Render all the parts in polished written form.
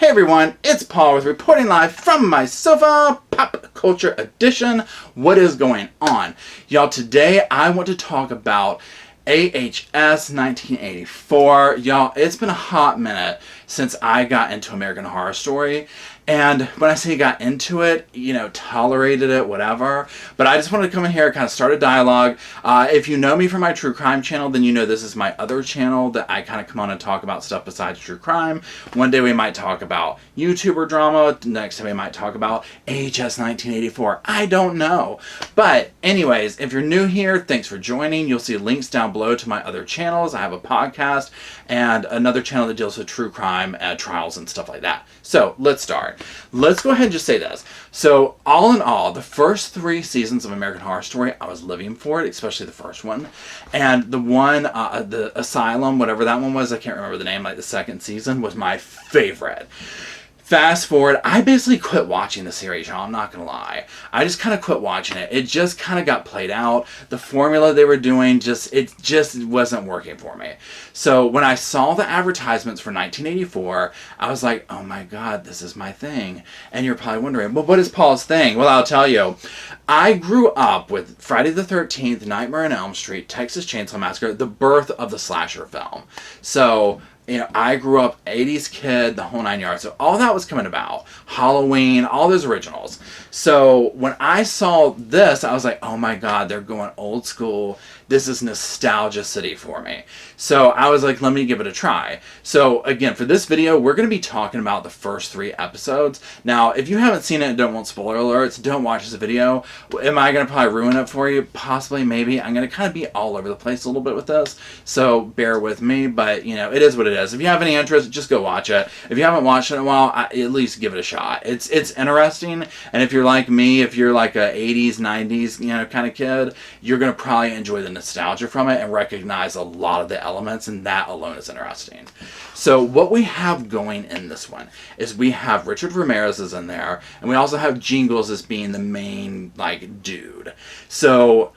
Hey everyone, it's Paul with reporting live from my sofa, Pop Culture Edition. What is going on? Y'all, today I want to talk about AHS 1984. Y'all, it's been a hot minute since I got into American Horror Story. And when I say got into it, tolerated it, whatever. But I just wanted to come in here and kind of start a dialogue. If you know me from my true crime channel, then you know this is my other channel that I kind of come on and talk about stuff besides true crime. One day we might talk about YouTuber drama. Next time we might talk about AHS 1984. I don't know. But anyways, if you're new here, thanks for joining. You'll see links down below to my other channels. I have a podcast and another channel that deals with true crime, trials, and stuff like that. So let's start. Let's go ahead and just say this. So, all in all, the first 3 seasons of American Horror Story, I was living for it, especially the first one. And the one, the Asylum, whatever that one was, I can't remember the name, like the second season, was my favorite. Fast forward, I basically quit watching the series, y'all. I'm not going to lie. I just kind of quit watching it. It just kind of got played out. The formula they were doing, it just wasn't working for me. So when I saw the advertisements for 1984, I was like, oh my God, this is my thing. And you're probably wondering, well, what is Paul's thing? Well, I'll tell you. I grew up with Friday the 13th, Nightmare on Elm Street, Texas Chainsaw Massacre, the birth of the slasher film. So I grew up 80s kid, the whole 9 yards. So all that was coming about. Halloween, all those originals. So when I saw this, I was like, oh my God, they're going old school. This is nostalgia city for me. So I was like, let me give it a try. So again, for this video, we're going to be talking about the first 3 episodes. Now, if you haven't seen it and don't want spoiler alerts, don't watch this video. Am I going to probably ruin it for you? Possibly, maybe. I'm going to kind of be all over the place a little bit with this. So bear with me, but it is what it is. If you have any interest, just go watch it. If you haven't watched it in a while, at least give it a shot. It's interesting, and if you're like me, if you're like a 80s, 90s, kind of kid, you're going to probably enjoy the nostalgia from it and recognize a lot of the elements, and that alone is interesting. So what we have going in this one is we have Richard Ramirez is in there, and we also have Jingles as being the main, dude. So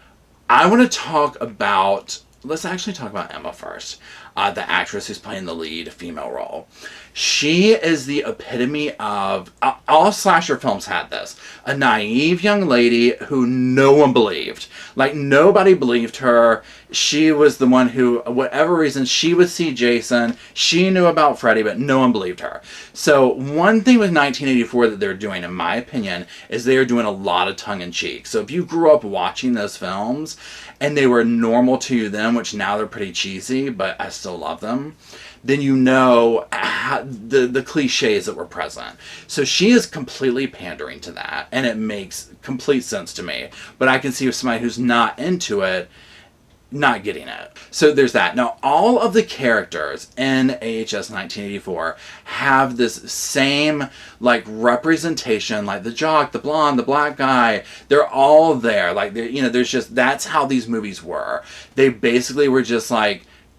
I want to talk about... Let's actually talk about Emma first, the actress who's playing the lead female role. She is the epitome of... all slasher films had this. A naive young lady who no one believed. Nobody believed her. She was the one who, whatever reason, she would see Jason. She knew about Freddy, but no one believed her. So one thing with 1984 that they're doing, in my opinion, is they are doing a lot of tongue-in-cheek. So if you grew up watching those films and they were normal to you then, which now they're pretty cheesy, but I still love them, then you know the cliches that were present. So she is completely pandering to that, and it makes complete sense to me. But I can see somebody who's not into it not getting it. So there's that. Now, all of the characters in AHS 1984 have this same, representation, the jock, the blonde, the black guy. They're all there. There's just, that's how these movies were. They basically were just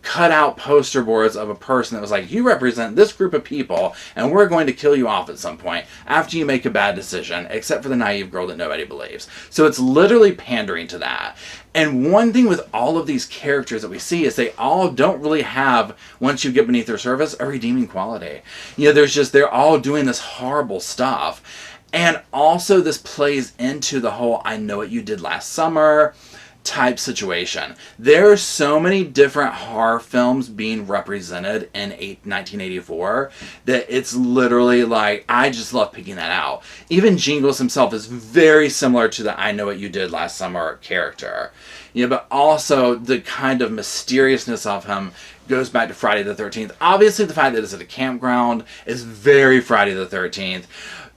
cut out poster boards of a person that was like, you represent this group of people, and we're going to kill you off at some point after you make a bad decision, except for the naive girl that nobody believes. So it's literally pandering to that. And one thing with all of these characters that we see is they all don't really have, once you get beneath their surface, a redeeming quality. They're all doing this horrible stuff. And also this plays into the whole I know what you did last summer type situation. There are so many different horror films being represented in 1984 that it's literally I just love picking that out. Even Jingles himself is very similar to the I know what you did last summer character. But also the kind of mysteriousness of him goes back to Friday the 13th. Obviously the fact that it's at a campground is very Friday the 13th.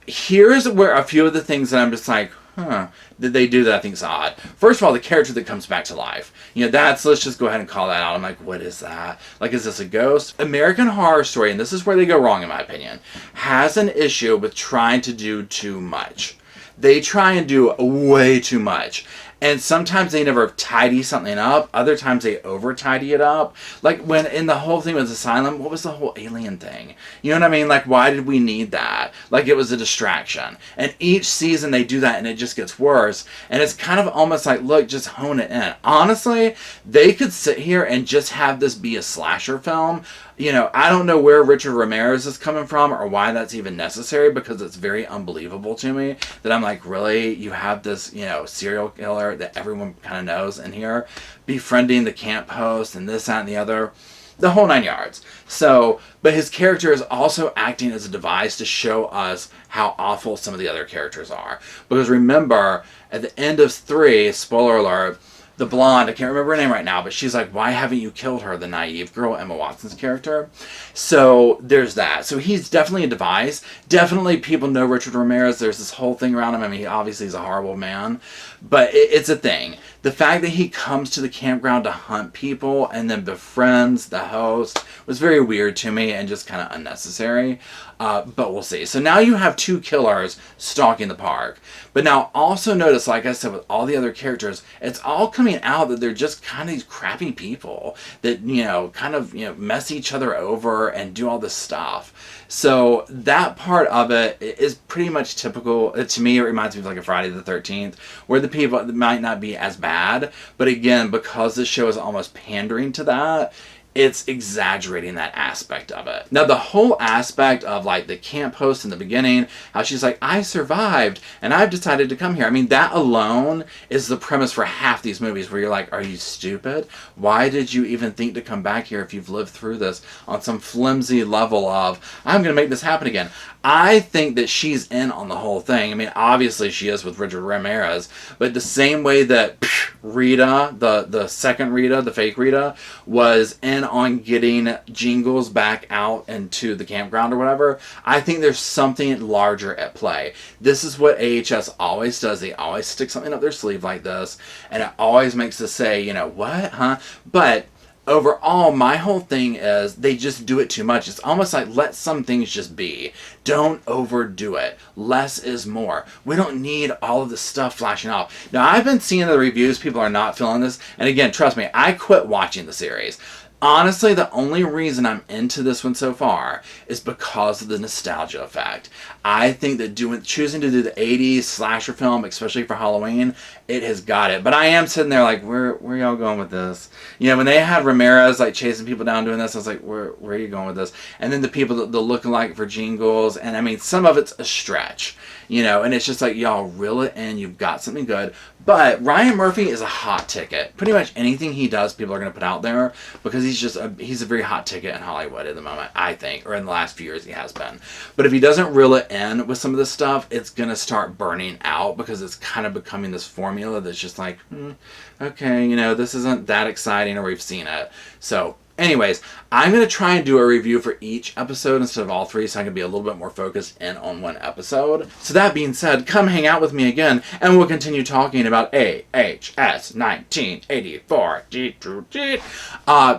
Here's where a few of the things that I'm just did they do that I think is odd. First of all, the character that comes back to life. Let's just go ahead and call that out. I'm like, what is that? Is this a ghost? American Horror Story, and this is where they go wrong in my opinion, has an issue with trying to do too much. They try and do way too much. And sometimes they never tidy something up. Other times they over-tidy it up. When in the whole thing with Asylum, what was the whole alien thing? You know what I mean? Why did we need that? It was a distraction. And each season they do that and it just gets worse. And it's kind of almost look, just hone it in. Honestly, they could sit here and just have this be a slasher film You know, I don't know where Richard Ramirez is coming from or why that's even necessary, because it's very unbelievable to me that I'm like, really? You have this, you know, serial killer that everyone kind of knows in here befriending the camp host and this, that, and the other. The whole 9 yards. So, but his character is also acting as a device to show us how awful some of the other characters are. Because remember, at the end of 3, spoiler alert, the blonde, I can't remember her name right now, but she's like, why haven't you killed her? The naive girl, Emma Watson's character. So there's that. So he's definitely a device. Definitely people know Richard Ramirez. There's this whole thing around him. I mean, he obviously is a horrible man, but it's a thing. The fact that he comes to the campground to hunt people and then befriends the host was very weird to me and just kind of unnecessary. But we'll see. So now you have 2 killers stalking the park. But now also notice, like I said, with all the other characters, it's all coming out that they're just kind of these crappy people that, you know, kind of, you know, mess each other over and do all this stuff. So that part of it is pretty much typical. To me, it reminds me of like a Friday the 13th, where the people might not be as bad. But again, because this show is almost pandering to that, it's exaggerating that aspect of it. Now, the whole aspect of like the camp host in the beginning, how she's like, I survived and I've decided to come here. I mean, that alone is the premise for half these movies, where you're like, are you stupid? Why did you even think to come back here if you've lived through this on some flimsy level of, I'm going to make this happen again? I think that she's in on the whole thing. I mean, obviously she is with Richard Ramirez, but the same way that Rita, the second Rita, the fake Rita, was in on getting Jingles back out into the campground or whatever, I think there's something larger at play. This is what AHS always does. They always stick something up their sleeve like this, and it always makes us say, you know, what, huh? But overall, my whole thing is they just do it too much. It's almost like, let some things just be. Don't overdo it. Less is more. We don't need all of this stuff flashing off. Now, I've been seeing the reviews. People are not feeling this. And again, trust me, I quit watching the series. Honestly, the only reason I'm into this one so far is because of the nostalgia effect. I think that choosing to do the 80s slasher film, especially for Halloween, it has got it. But I am sitting there like, where y'all going with this? You know, when they had Ramirez like chasing people down doing this, I was like, where are you going with this? And then the people that look alike for Jingles, and I mean, some of it's a stretch, you know, and it's just like, y'all reel it in, you've got something good. But Ryan Murphy is a hot ticket. Pretty much anything he does, people are going to put out there, because he's a very hot ticket in Hollywood at the moment, I think, or in the last few years he has been. But if he doesn't reel it in with some of this stuff, it's going to start burning out, because it's kind of becoming this formula that's just like, okay, you know, this isn't that exciting, or we've seen it. So anyways, I'm going to try and do a review for each episode instead of all 3, so I can be a little bit more focused in on one episode. So that being said, come hang out with me again, and we'll continue talking about AHS 1984.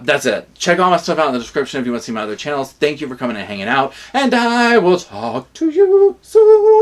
That's it. Check all my stuff out in the description if you want to see my other channels. Thank you for coming and hanging out, and I will talk to you soon.